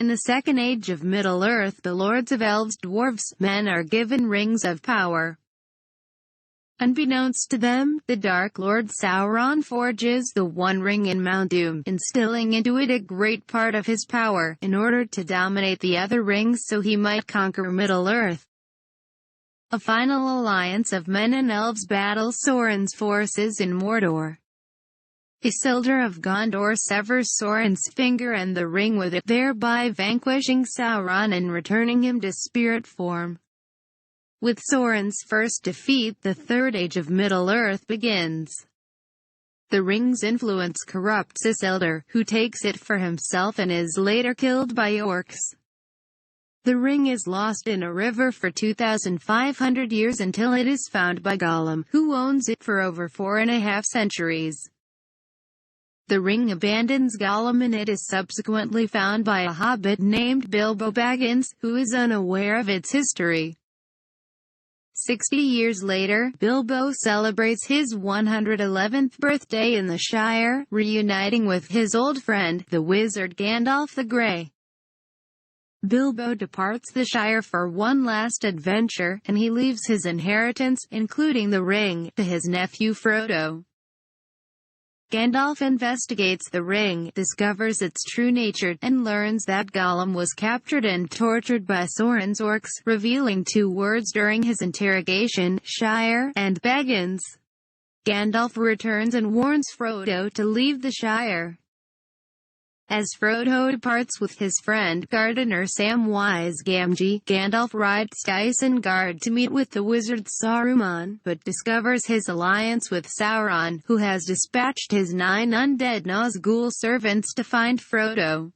In the Second Age of Middle-earth, the Lords of Elves, dwarves, men are given rings of power. Unbeknownst to them, the Dark Lord Sauron forges the One Ring in Mount Doom, instilling into it a great part of his power, in order to dominate the other rings so he might conquer Middle-earth. A final alliance of men and elves battles Sauron's forces in Mordor. Isildur of Gondor severs Sauron's finger and the ring with it, thereby vanquishing Sauron and returning him to spirit form. With Sauron's first defeat, the Third Age of Middle-earth begins. The ring's influence corrupts Isildur, who takes it for himself and is later killed by orcs. The ring is lost in a river for 2,500 years until it is found by Gollum, who owns it for over 4.5 centuries. The ring abandons Gollum and it is subsequently found by a hobbit named Bilbo Baggins, who is unaware of its history. 60 years later, Bilbo celebrates his 111th birthday in the Shire, reuniting with his old friend, the wizard Gandalf the Grey. Bilbo departs the Shire for one last adventure, and he leaves his inheritance, including the ring, to his nephew Frodo. Gandalf investigates the ring, discovers its true nature, and learns that Gollum was captured and tortured by Sauron's orcs, revealing 2 words during his interrogation: Shire and Baggins. Gandalf returns and warns Frodo to leave the Shire. As Frodo departs with his friend, gardener Samwise Gamgee, Gandalf rides to Isengard to meet with the wizard Saruman, but discovers his alliance with Sauron, who has dispatched his 9 undead Nazgul servants to find Frodo.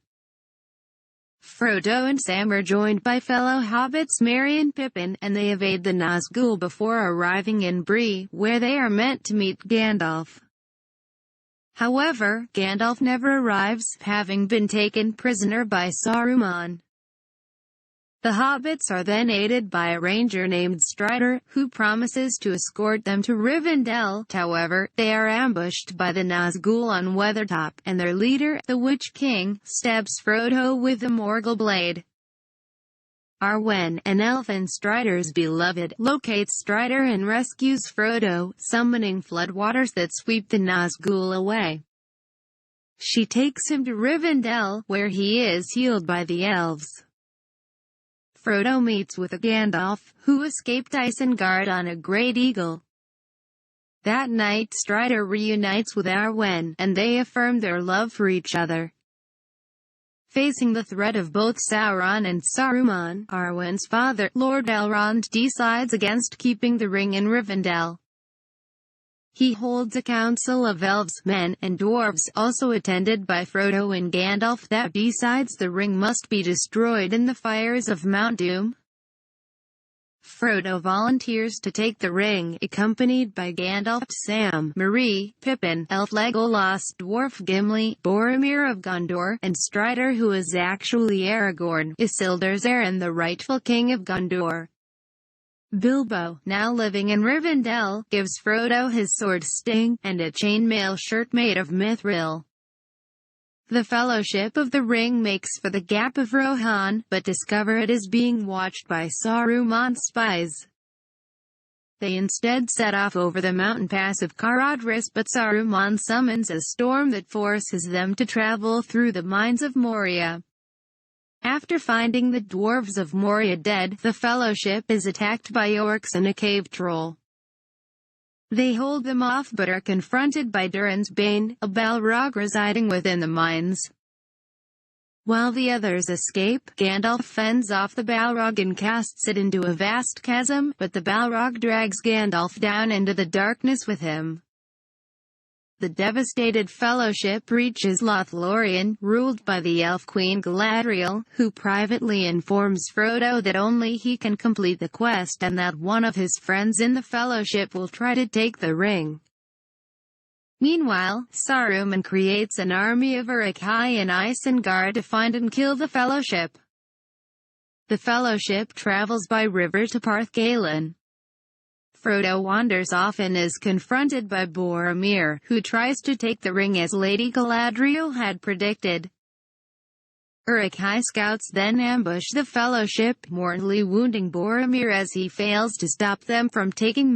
Frodo and Sam are joined by fellow hobbits Merry and Pippin, and they evade the Nazgul before arriving in Bree, where they are meant to meet Gandalf. However, Gandalf never arrives, having been taken prisoner by Saruman. The hobbits are then aided by a ranger named Strider, who promises to escort them to Rivendell. However, they are ambushed by the Nazgul on Weathertop, and their leader, the Witch King, stabs Frodo with a Morgul blade. Arwen, an elf and Strider's beloved, locates Strider and rescues Frodo, summoning floodwaters that sweep the Nazgul away. She takes him to Rivendell, where he is healed by the elves. Frodo meets with a Gandalf, who escaped Isengard on a great eagle. That night Strider reunites with Arwen, and they affirm their love for each other. Facing the threat of both Sauron and Saruman, Arwen's father, Lord Elrond, decides against keeping the ring in Rivendell. He holds a council of elves, men, and dwarves, also attended by Frodo and Gandalf, that decides the ring must be destroyed in the fires of Mount Doom. Frodo volunteers to take the ring, accompanied by Gandalf, Sam, Merry, Pippin, Elf Legolas, Dwarf Gimli, Boromir of Gondor, and Strider, who is actually Aragorn, Isildur's heir and the rightful king of Gondor. Bilbo, now living in Rivendell, gives Frodo his sword Sting, and a chainmail shirt made of mithril. The Fellowship of the Ring makes for the Gap of Rohan, but discover it is being watched by Saruman's spies. They instead set off over the mountain pass of Caradhras, but Saruman summons a storm that forces them to travel through the mines of Moria. After finding the dwarves of Moria dead, the Fellowship is attacked by orcs and a cave troll. They hold them off but are confronted by Durin's Bane, a Balrog residing within the mines. While the others escape, Gandalf fends off the Balrog and casts it into a vast chasm, but the Balrog drags Gandalf down into the darkness with him. The devastated Fellowship reaches Lothlorien, ruled by the Elf Queen Galadriel, who privately informs Frodo that only he can complete the quest and that one of his friends in the Fellowship will try to take the ring. Meanwhile, Saruman creates an army of Uruk-hai in Isengard to find and kill the Fellowship. The Fellowship travels by river to Parth Galen. Frodo wanders off and is confronted by Boromir, who tries to take the ring as Lady Galadriel had predicted. Uruk-hai scouts then ambush the Fellowship, mortally wounding Boromir as he fails to stop them from taking